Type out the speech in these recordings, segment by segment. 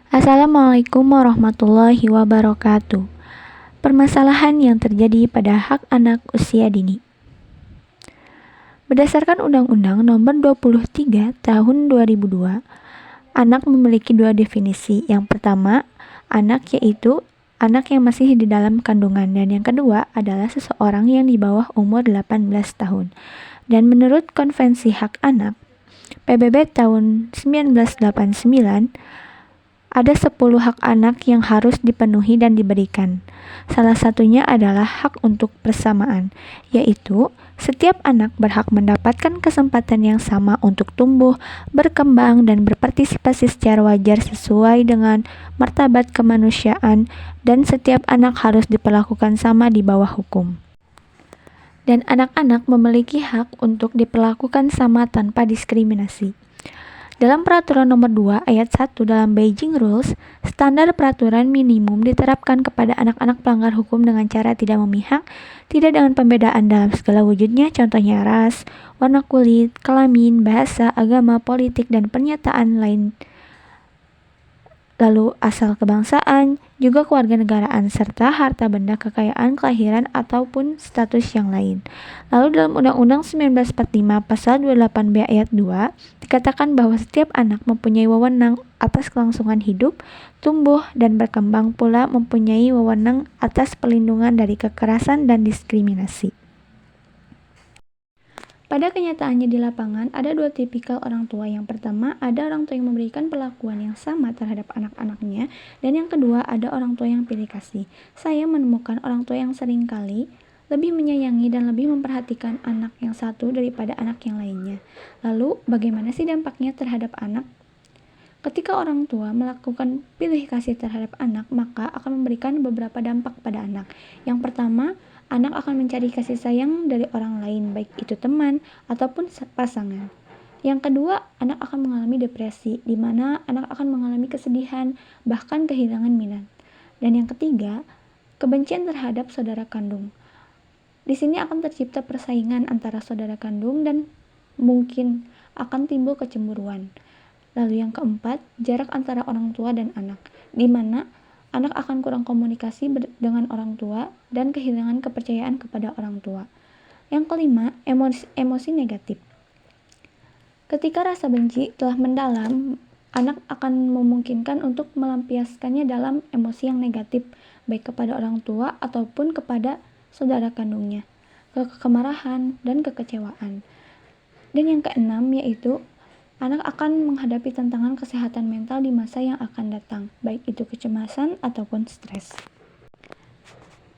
Assalamualaikum warahmatullahi wabarakatuh. Permasalahan yang terjadi pada hak anak usia dini. Berdasarkan Undang-Undang Nomor 23 Tahun 2002, anak memiliki dua definisi. Yang pertama, anak yaitu anak yang masih di dalam kandungan, dan yang kedua adalah seseorang yang di bawah umur 18 tahun. Dan menurut Konvensi Hak Anak PBB tahun 1989, ada 10 hak anak yang harus dipenuhi dan diberikan. Salah satunya adalah hak untuk persamaan, yaitu setiap anak berhak mendapatkan kesempatan yang sama untuk tumbuh, berkembang, dan berpartisipasi secara wajar sesuai dengan martabat kemanusiaan, dan setiap anak harus diperlakukan sama di bawah hukum. Dan anak-anak memiliki hak untuk diperlakukan sama tanpa diskriminasi. Dalam Peraturan Nomor 2 Ayat 1 dalam Beijing Rules, standar peraturan minimum diterapkan kepada anak-anak pelanggar hukum dengan cara tidak memihak, tidak dengan pembedaan dalam segala wujudnya, contohnya ras, warna kulit, kelamin, bahasa, agama, politik, dan pernyataan lain, lalu asal kebangsaan, juga kewarganegaraan, serta harta benda kekayaan kelahiran ataupun status yang lain. Lalu dalam Undang-Undang 1945 Pasal 28B Ayat 2 dikatakan bahwa setiap anak mempunyai wewenang atas kelangsungan hidup, tumbuh, dan berkembang, pula mempunyai wewenang atas perlindungan dari kekerasan dan diskriminasi. Pada kenyataannya di lapangan, ada dua tipikal orang tua. Yang pertama, ada orang tua yang memberikan perlakuan yang sama terhadap anak-anaknya, dan yang kedua, ada orang tua yang pilih kasih. Saya menemukan orang tua yang seringkali lebih menyayangi dan lebih memperhatikan anak yang satu daripada anak yang lainnya. Lalu, bagaimana sih dampaknya terhadap anak? Ketika orang tua melakukan pilih kasih terhadap anak, maka akan memberikan beberapa dampak pada anak. Yang pertama, anak akan mencari kasih sayang dari orang lain, baik itu teman ataupun pasangan. Yang kedua, anak akan mengalami depresi, di mana anak akan mengalami kesedihan, bahkan kehilangan minat. Dan yang ketiga, kebencian terhadap saudara kandung. Di sini akan tercipta persaingan antara saudara kandung dan mungkin akan timbul kecemburuan. Lalu yang keempat, jarak antara orang tua dan anak, di mana anak akan kurang komunikasi dengan orang tua dan kehilangan kepercayaan kepada orang tua. Yang kelima, emosi negatif. Ketika rasa benci telah mendalam, anak akan memungkinkan untuk melampiaskannya dalam emosi yang negatif, baik kepada orang tua ataupun kepada saudara kandungnya, kemarahan dan kekecewaan. Dan yang keenam, yaitu anak akan menghadapi tantangan kesehatan mental di masa yang akan datang, baik itu kecemasan ataupun stres.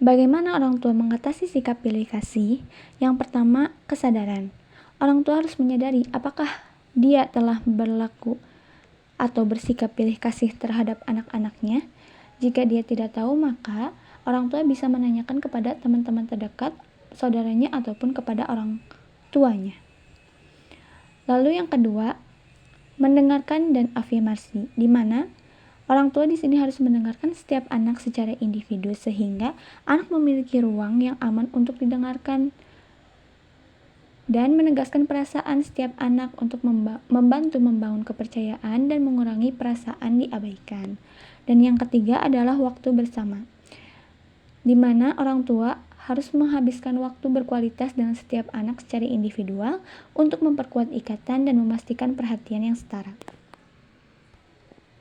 Bagaimana orang tua mengatasi sikap pilih kasih? Yang pertama, kesadaran. Orang tua harus menyadari apakah dia telah berlaku atau bersikap pilih kasih terhadap anak-anaknya. Jika dia tidak tahu, maka orang tua bisa menanyakan kepada teman-teman terdekat, saudaranya, ataupun kepada orang tuanya. Lalu yang kedua, mendengarkan dan afirmasi, di mana orang tua di sini harus mendengarkan setiap anak secara individu sehingga anak memiliki ruang yang aman untuk didengarkan dan menegaskan perasaan setiap anak untuk membantu membangun kepercayaan dan mengurangi perasaan diabaikan. Dan yang ketiga adalah waktu bersama, di mana orang tua harus menghabiskan waktu berkualitas dengan setiap anak secara individual untuk memperkuat ikatan dan memastikan perhatian yang setara.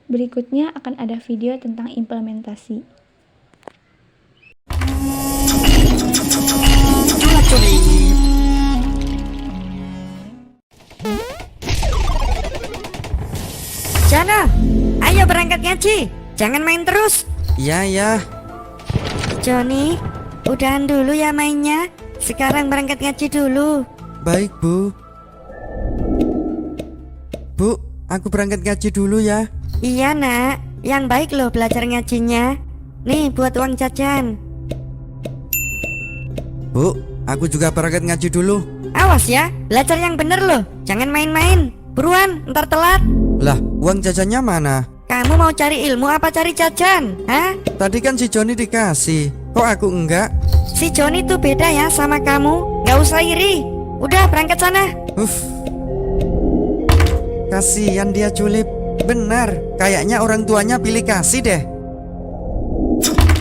Berikutnya akan ada video tentang implementasi. Jana, ayo berangkat ngaji. Jangan main terus. Iya. Joni, udahan dulu ya mainnya. Sekarang berangkat ngaji dulu. Baik, Bu. Bu, aku berangkat ngaji dulu ya. Iya nak, yang baik loh belajar ngajinya. Nih buat uang jajan. Bu, aku juga berangkat ngaji dulu. Awas ya, belajar yang bener loh. Jangan main-main. Buruan, ntar telat. Lah, uang jajannya mana? Kamu mau cari ilmu apa cari jajan? Hah? Tadi kan si Joni dikasih. Kok aku enggak? Si Joni tuh beda ya sama kamu. Gak usah iri. Udah berangkat sana. Kasihan dia, Julip. Benar, kayaknya orang tuanya pilih kasih deh.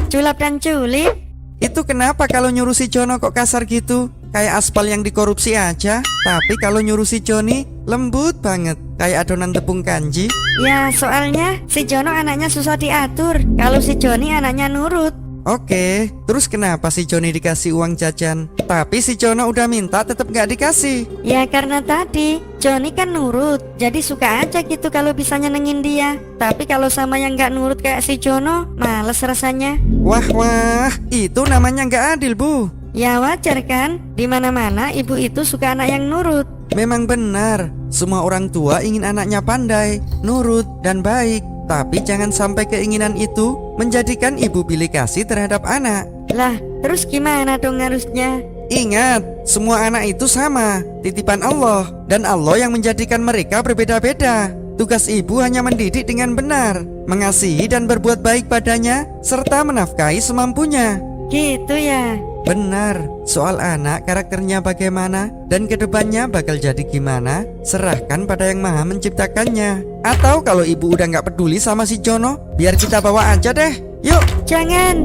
Culap dan culip? Itu kenapa kalau nyuruh si Jono kok kasar gitu? Kayak aspal yang dikorupsi aja. Tapi kalau nyuruh si Joni lembut banget, kayak adonan tepung kanji. Ya soalnya si Jono anaknya susah diatur. Kalau si Joni anaknya nurut. Oke, terus kenapa si Joni dikasih uang jajan? Tapi si Jono udah minta tetap gak dikasih. Ya karena tadi Joni kan nurut, jadi suka aja gitu kalau bisa nyenengin dia. Tapi kalau sama yang gak nurut kayak si Jono, males rasanya. Wah, itu namanya gak adil, Bu. Ya wajar kan, dimana-mana ibu itu suka anak yang nurut. Memang benar, semua orang tua ingin anaknya pandai, nurut, dan baik. Tapi jangan sampai keinginan itu menjadikan ibu pilih kasih terhadap anak. Lah, terus gimana dong harusnya? Ingat, semua anak itu sama, titipan Allah. Dan Allah yang menjadikan mereka berbeda-beda. Tugas ibu hanya mendidik dengan benar, mengasihi dan berbuat baik padanya, serta menafkahi semampunya. Gitu ya. Benar, soal anak karakternya bagaimana dan kedepannya bakal jadi gimana, serahkan pada yang maha menciptakannya. Atau kalau ibu udah gak peduli sama si Jono, biar kita bawa aja deh. Yuk. Jangan.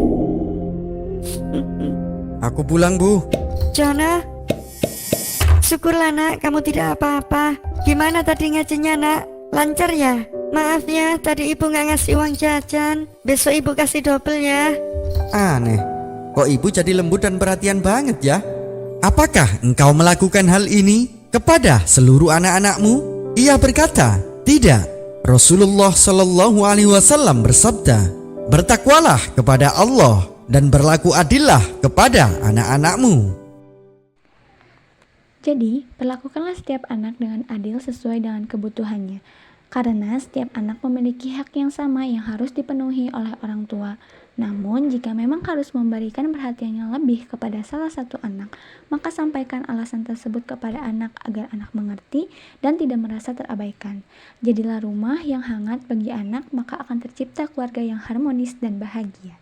Aku pulang, Bu. Jono, syukurlah nak kamu tidak apa-apa. Gimana tadi ngajinya nak? Lancar ya? Maaf ya tadi ibu gak ngasih uang jajan. Besok ibu kasih double ya. Aneh, kok ibu jadi lembut dan perhatian banget ya? Apakah engkau melakukan hal ini kepada seluruh anak-anakmu? Ia berkata, tidak. Rasulullah Shallallahu Alaihi Wasallam bersabda, bertakwalah kepada Allah dan berlaku adillah kepada anak-anakmu. Jadi, perlakukanlah setiap anak dengan adil sesuai dengan kebutuhannya. Karena setiap anak memiliki hak yang sama yang harus dipenuhi oleh orang tua. Namun, jika memang harus memberikan perhatian yang lebih kepada salah satu anak, maka sampaikan alasan tersebut kepada anak agar anak mengerti dan tidak merasa terabaikan. Jadilah rumah yang hangat bagi anak, maka akan tercipta keluarga yang harmonis dan bahagia.